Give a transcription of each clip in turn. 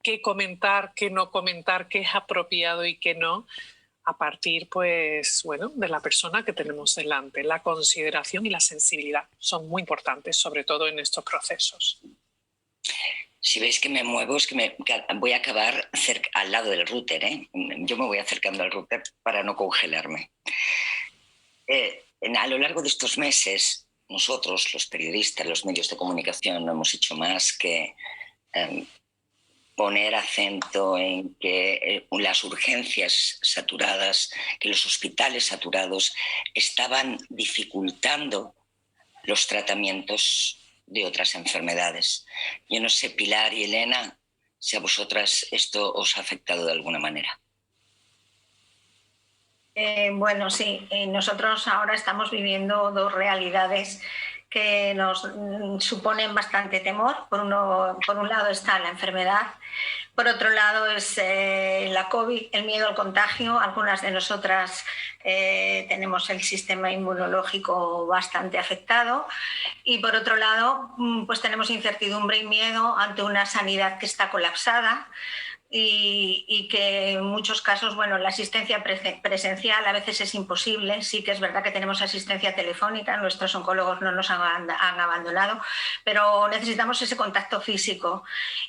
qué comentar, qué no comentar, qué es apropiado y qué no, a partir, pues, bueno, de la persona que tenemos delante. La consideración y la sensibilidad son muy importantes, sobre todo en estos procesos. Si veis que me muevo, es que voy a acabar al lado del router, ¿eh? Yo me voy acercando al router para no congelarme. A lo largo de estos meses, nosotros, los periodistas, los medios de comunicación, no hemos hecho más que poner acento en que las urgencias saturadas, que los hospitales saturados estaban dificultando los tratamientos de otras enfermedades. Yo no sé, Pilar y Elena, si a vosotras esto os ha afectado de alguna manera. Bueno, sí, nosotros ahora estamos viviendo dos realidades que nos suponen bastante temor. Por un lado está la enfermedad, por otro lado es la COVID, el miedo al contagio. Algunas de nosotras tenemos el sistema inmunológico bastante afectado y por otro lado pues tenemos incertidumbre y miedo ante una sanidad que está colapsada. Y que en muchos casos, bueno, la asistencia presencial a veces es imposible. Sí que es verdad que tenemos asistencia telefónica, nuestros oncólogos no nos han abandonado, pero necesitamos ese contacto físico.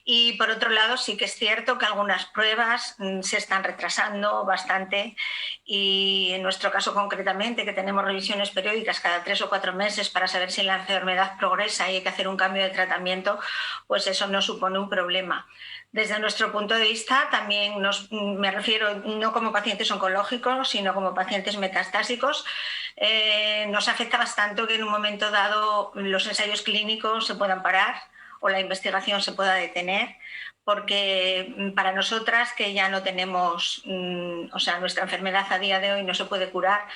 Y por otro lado, sí que es cierto que algunas pruebas se están retrasando bastante y en nuestro caso concretamente, que tenemos revisiones periódicas cada 3 o 4 meses para saber si la enfermedad progresa y hay que hacer un cambio de tratamiento, pues eso nos supone un problema. Desde nuestro punto de vista, también me refiero no como pacientes oncológicos, sino como pacientes metastásicos, nos afecta bastante que en un momento dado los ensayos clínicos se puedan parar o la investigación se pueda detener, porque para nosotras que ya no tenemos, o sea, nuestra enfermedad a día de hoy no se puede curar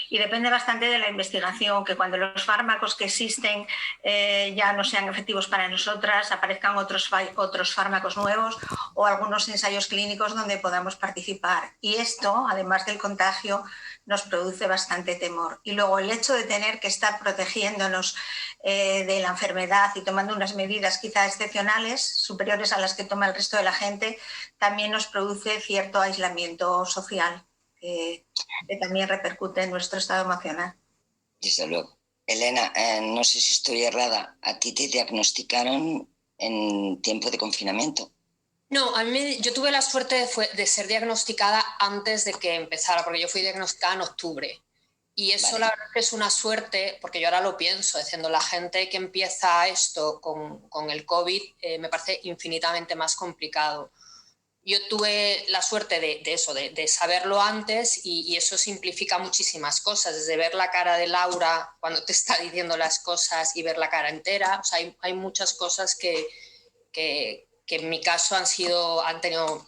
y depende bastante de la investigación, que cuando los fármacos que existen ya no sean efectivos para nosotras, aparezcan otros fármacos nuevos o algunos ensayos clínicos donde podamos participar. Y esto, además del contagio, nos produce bastante temor. Y luego el hecho de tener que estar protegiéndonos de la enfermedad y tomando unas medidas quizá excepcionales, superiores a las que toma el resto de la gente, también nos produce cierto aislamiento social que también repercute en nuestro estado emocional. Desde luego. Elena, no sé si estoy errada, ¿a ti te diagnosticaron en tiempo de confinamiento? No, yo tuve la suerte de ser diagnosticada antes de que empezara, porque yo fui diagnosticada en octubre. Y eso vale. La verdad que es una suerte, porque yo ahora lo pienso, diciendo la gente que empieza esto con el COVID me parece infinitamente más complicado. Yo tuve la suerte de saberlo antes y eso simplifica muchísimas cosas, desde ver la cara de Laura cuando te está diciendo las cosas y ver la cara entera. O sea, hay muchas cosas que en mi caso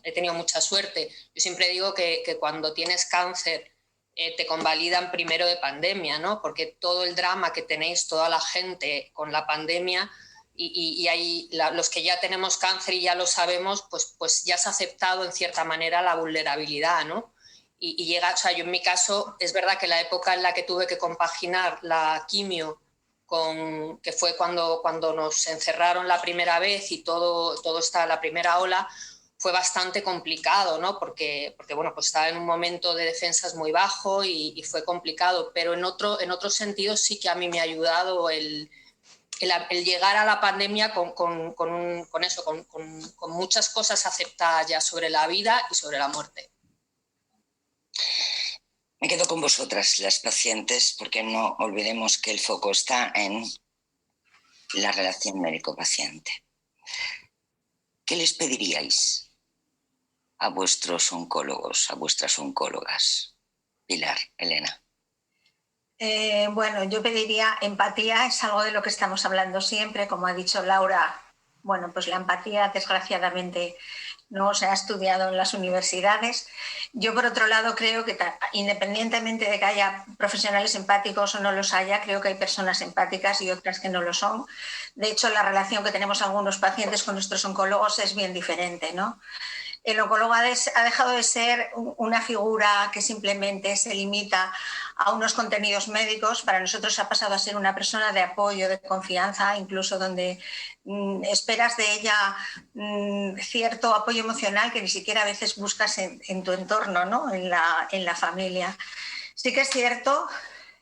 he tenido mucha suerte. Yo siempre digo que cuando tienes cáncer te convalidan primero de pandemia, ¿no? Porque todo el drama que tenéis toda la gente con la pandemia y hay los que ya tenemos cáncer y ya lo sabemos, pues ya se ha aceptado en cierta manera la vulnerabilidad, ¿no? Y llega, o sea, yo en mi caso es verdad que la época en la que tuve que compaginar la quimio que fue cuando nos encerraron la primera vez y todo está la primera ola, fue bastante complicado, ¿no? Porque bueno, pues estaba en un momento de defensas muy bajo y fue complicado, pero en otro sentido sí que a mí me ha ayudado el llegar a la pandemia con muchas cosas aceptadas ya sobre la vida y sobre la muerte. Me quedo con vosotras, las pacientes, porque no olvidemos que el foco está en la relación médico-paciente. ¿Qué les pediríais a vuestros oncólogos, a vuestras oncólogas? Pilar, Elena. Bueno, yo pediría empatía, es algo de lo que estamos hablando siempre, como ha dicho Laura. Bueno, pues la empatía, desgraciadamente, no se ha estudiado en las universidades. Yo, por otro lado, creo que independientemente de que haya profesionales empáticos o no los haya, creo que hay personas empáticas y otras que no lo son. De hecho, la relación que tenemos algunos pacientes con nuestros oncólogos es bien diferente, ¿no? El oncólogo ha dejado de ser una figura que simplemente se limita a unos contenidos médicos. Para nosotros ha pasado a ser una persona de apoyo, de confianza, incluso donde esperas de ella cierto apoyo emocional que ni siquiera a veces buscas en tu entorno, ¿no? en la familia. Sí que es cierto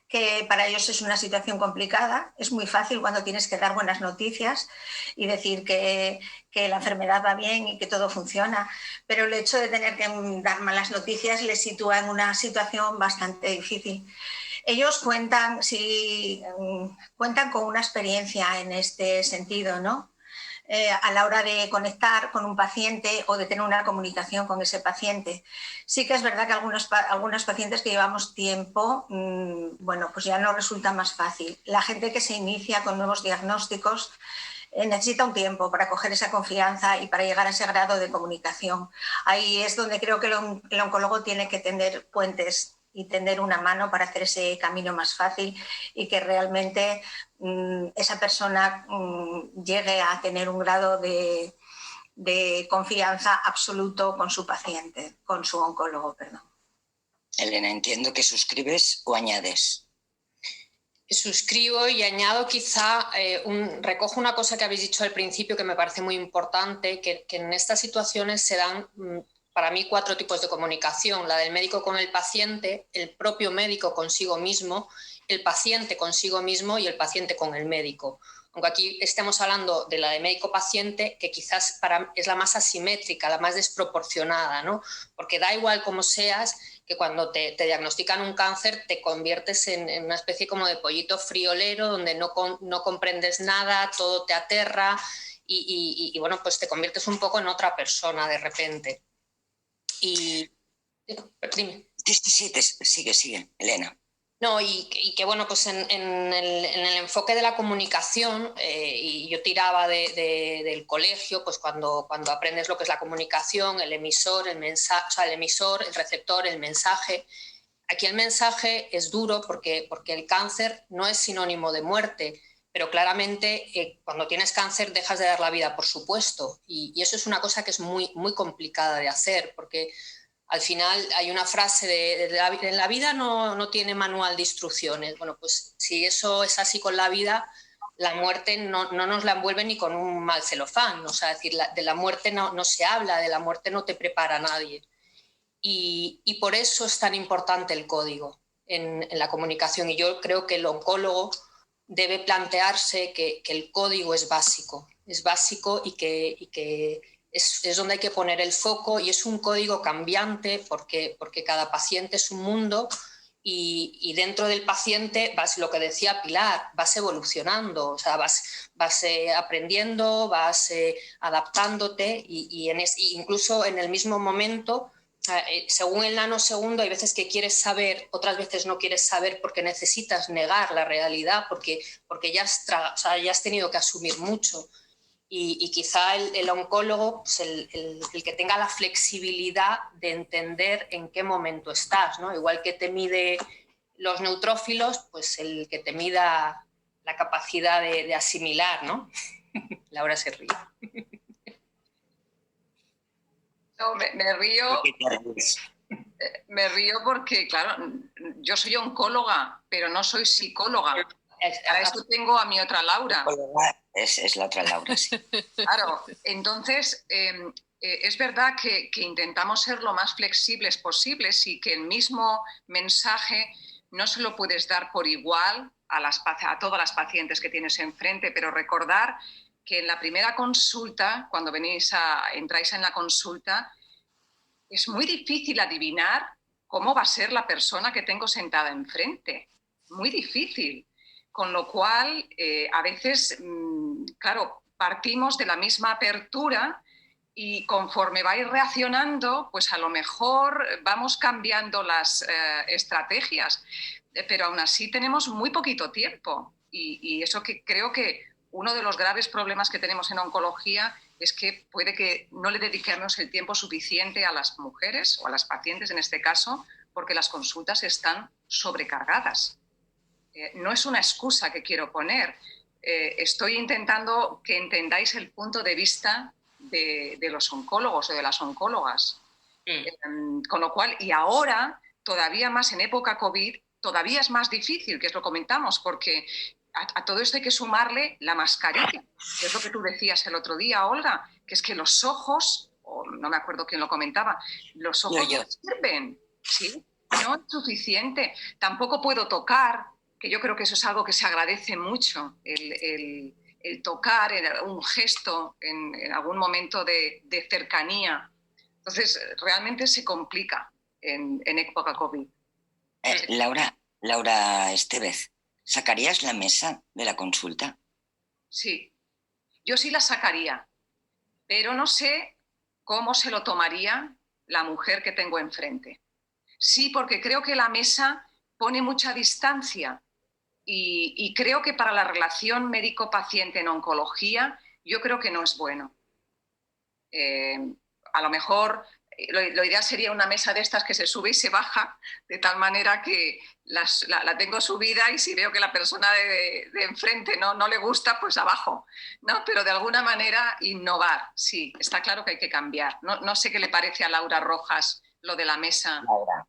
que para ellos es una situación complicada. Es muy fácil cuando tienes que dar buenas noticias y decir que la enfermedad va bien y que todo funciona, pero el hecho de tener que dar malas noticias les sitúa en una situación bastante difícil. Ellos cuentan con una experiencia en este sentido, ¿no? A la hora de conectar con un paciente o de tener una comunicación con ese paciente. Sí que es verdad que algunos pacientes que llevamos tiempo, bueno, pues ya no resulta más fácil. La gente que se inicia con nuevos diagnósticos necesita un tiempo para coger esa confianza y para llegar a ese grado de comunicación. Ahí es donde creo que el oncólogo tiene que tender puentes y tender una mano para hacer ese camino más fácil y que realmente esa persona llegue a tener un grado de confianza absoluto con su paciente, con su oncólogo, perdón. Elena, entiendo que suscribes o añades. Suscribo y añado quizá, recojo una cosa que habéis dicho al principio que me parece muy importante, que en estas situaciones se dan para mí 4 tipos de comunicación: la del médico con el paciente, el propio médico consigo mismo, el paciente consigo mismo y el paciente con el médico. Aunque aquí estemos hablando de la de médico-paciente, que quizás es la más asimétrica, la más desproporcionada, ¿no? Porque da igual cómo seas, que cuando te diagnostican un cáncer te conviertes en una especie como de pollito friolero donde no comprendes nada, todo te aterra y bueno, pues te conviertes un poco en otra persona de repente. Y dime. Sí, sigue, Elena. No, y que bueno, pues en el enfoque de la comunicación, y yo tiraba del colegio, pues cuando aprendes lo que es la comunicación, el emisor, el mensaje, o sea, el emisor, el receptor, el mensaje. Aquí el mensaje es duro porque el cáncer no es sinónimo de muerte, pero claramente cuando tienes cáncer dejas de dar la vida, por supuesto, y eso es una cosa que es muy, muy complicada de hacer, porque al final hay una frase de la vida no tiene manual de instrucciones. Bueno, pues si eso es así con la vida, la muerte no nos la envuelve ni con un mal celofán. O sea, es decir, de la muerte no se habla, de la muerte no te prepara nadie. Y por eso es tan importante el código en la comunicación. Y yo creo que el oncólogo debe plantearse que el código es básico y que es donde hay que poner el foco, y es un código cambiante porque cada paciente es un mundo y dentro del paciente vas, lo que decía Pilar, vas evolucionando, o sea, vas aprendiendo, vas adaptándote y incluso en el mismo momento, según el nanosegundo, hay veces que quieres saber, otras veces no quieres saber porque necesitas negar la realidad, porque ya has tenido que asumir mucho. Y quizá el oncólogo, pues el que tenga la flexibilidad de entender en qué momento estás, ¿no? Igual que te mide los neutrófilos, pues el que te mida la capacidad de asimilar, ¿no? Laura se ríe. No, me río. Me río porque, claro, yo soy oncóloga, pero no soy psicóloga. Para eso tengo a mi otra Laura. Es la otra Laura, sí. Claro, entonces es verdad que intentamos ser lo más flexibles posibles y que el mismo mensaje no se lo puedes dar por igual a todas las pacientes que tienes enfrente, pero recordar que en la primera consulta, cuando entráis en la consulta, es muy difícil adivinar cómo va a ser la persona que tengo sentada enfrente. Muy difícil. Con lo cual, a veces, claro, partimos de la misma apertura y conforme vais reaccionando, pues a lo mejor vamos cambiando las estrategias, pero aún así tenemos muy poquito tiempo. Y eso que creo que uno de los graves problemas que tenemos en oncología es que puede que no le dediquemos el tiempo suficiente a las mujeres o a las pacientes en este caso, porque las consultas están sobrecargadas. No es una excusa que quiero poner. Estoy intentando que entendáis el punto de vista de los oncólogos o de las oncólogas. Con lo cual, y ahora, todavía más en época COVID, todavía es más difícil, que es lo comentamos, porque a todo esto hay que sumarle la mascarilla, que es lo que tú decías el otro día, Olga, que es que los ojos, o no me acuerdo quién lo comentaba, los ojos no sirven, ¿sí? No es suficiente. Tampoco puedo tocar, que yo creo que eso es algo que se agradece mucho, el tocar, un gesto en algún momento de cercanía. Entonces, realmente se complica en época COVID. Laura Estevez, ¿sacarías la mesa de la consulta? Sí, yo sí la sacaría, pero no sé cómo se lo tomaría la mujer que tengo enfrente. Sí, porque creo que la mesa pone mucha distancia y creo que para la relación médico-paciente en oncología yo creo que no es bueno. A lo mejor lo ideal sería una mesa de estas que se sube y se baja, de tal manera que la tengo subida y si veo que la persona de enfrente no le gusta, pues abajo, ¿no? Pero de alguna manera innovar, sí, está claro que hay que cambiar. No sé qué le parece a Laura Rojas lo de la mesa. Laura.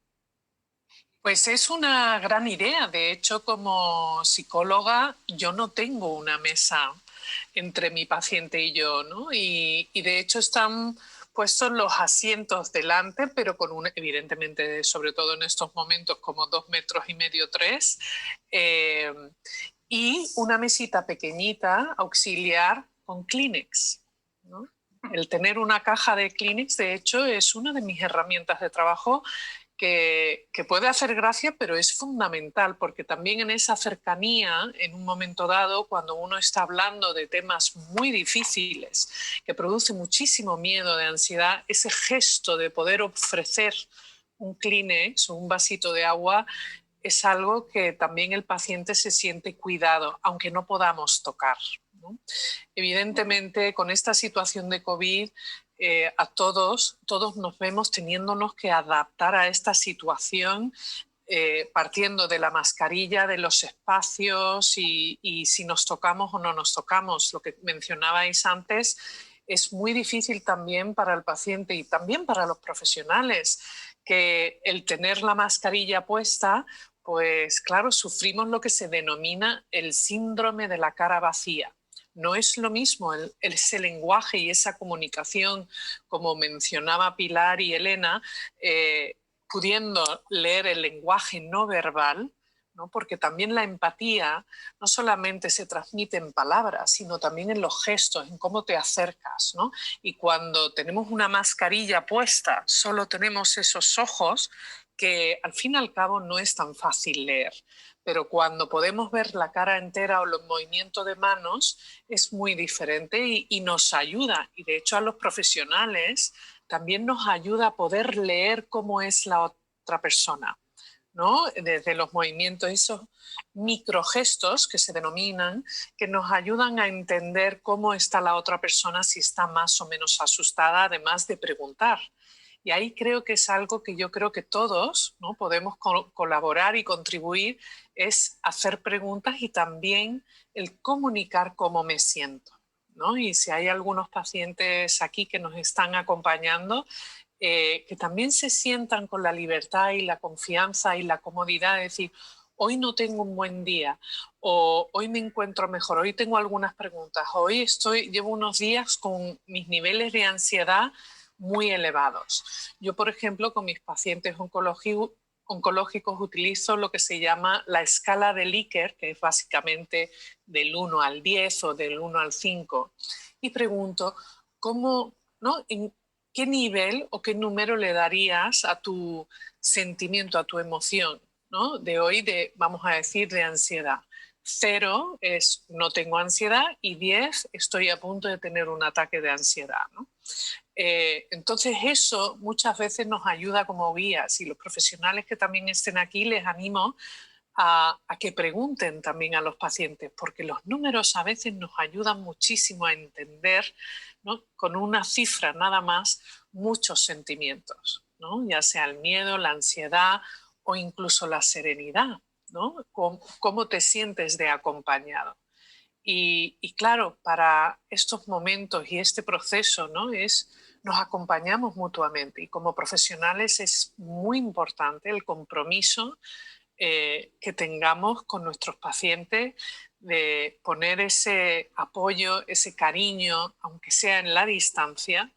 Pues es una gran idea. De hecho, como psicóloga, yo no tengo una mesa entre mi paciente y yo, ¿no? Y de hecho están puestos los asientos delante, pero con evidentemente, sobre todo en estos momentos, como 2,5 metros, 3, y una mesita pequeñita, auxiliar, con Kleenex, ¿no? El tener una caja de Kleenex, de hecho, es una de mis herramientas de trabajo que puede hacer gracia, pero es fundamental, porque también en esa cercanía, en un momento dado, cuando uno está hablando de temas muy difíciles, que produce muchísimo miedo, de ansiedad, ese gesto de poder ofrecer un Kleenex o un vasito de agua es algo que también el paciente se siente cuidado, aunque no podamos tocar, ¿no? Evidentemente, con esta situación de COVID, a todos nos vemos teniéndonos que adaptar a esta situación, partiendo de la mascarilla, de los espacios y si nos tocamos o no nos tocamos. Lo que mencionabais antes es muy difícil también para el paciente y también para los profesionales, que el tener la mascarilla puesta, pues claro, sufrimos lo que se denomina el síndrome de la cara vacía. No es lo mismo ese lenguaje y esa comunicación, como mencionaba Pilar y Elena, pudiendo leer el lenguaje no verbal, ¿no? Porque también la empatía no solamente se transmite en palabras, sino también en los gestos, en cómo te acercas, ¿no? Y cuando tenemos una mascarilla puesta, solo tenemos esos ojos, que al fin y al cabo no es tan fácil leer. Pero cuando podemos ver la cara entera o los movimientos de manos es muy diferente y nos ayuda. Y de hecho a los profesionales también nos ayuda a poder leer cómo es la otra persona, ¿no? Desde los movimientos, esos microgestos que se denominan, que nos ayudan a entender cómo está la otra persona, si está más o menos asustada, además de preguntar. Y ahí creo que es algo que yo creo que todos, ¿no?, podemos colaborar y contribuir, es hacer preguntas y también el comunicar cómo me siento, ¿no? Y si hay algunos pacientes aquí que nos están acompañando, que también se sientan con la libertad y la confianza y la comodidad de decir, hoy no tengo un buen día, o hoy me encuentro mejor, hoy tengo algunas preguntas, hoy llevo unos días con mis niveles de ansiedad muy elevados. Yo, por ejemplo, con mis pacientes oncológicos utilizo lo que se llama la escala de Likert, que es básicamente del 1 al 10 o del 1 al 5, y pregunto, ¿cómo, no? ¿En qué nivel o qué número le darías a tu sentimiento, a tu emoción, ¿no?, de hoy, vamos a decir, de ansiedad? 0 es no tengo ansiedad y 10 estoy a punto de tener un ataque de ansiedad, ¿no? Entonces eso muchas veces nos ayuda como guías, y los profesionales que también estén aquí les animo a que pregunten también a los pacientes, porque los números a veces nos ayudan muchísimo a entender, ¿no?, con una cifra nada más, muchos sentimientos, ¿no?, ya sea el miedo, la ansiedad o incluso la serenidad, ¿no? ¿Cómo te sientes de acompañado? Y claro, para estos momentos y este proceso, ¿no? Nos acompañamos mutuamente y como profesionales es muy importante el compromiso que tengamos con nuestros pacientes de poner ese apoyo, ese cariño, aunque sea en la distancia,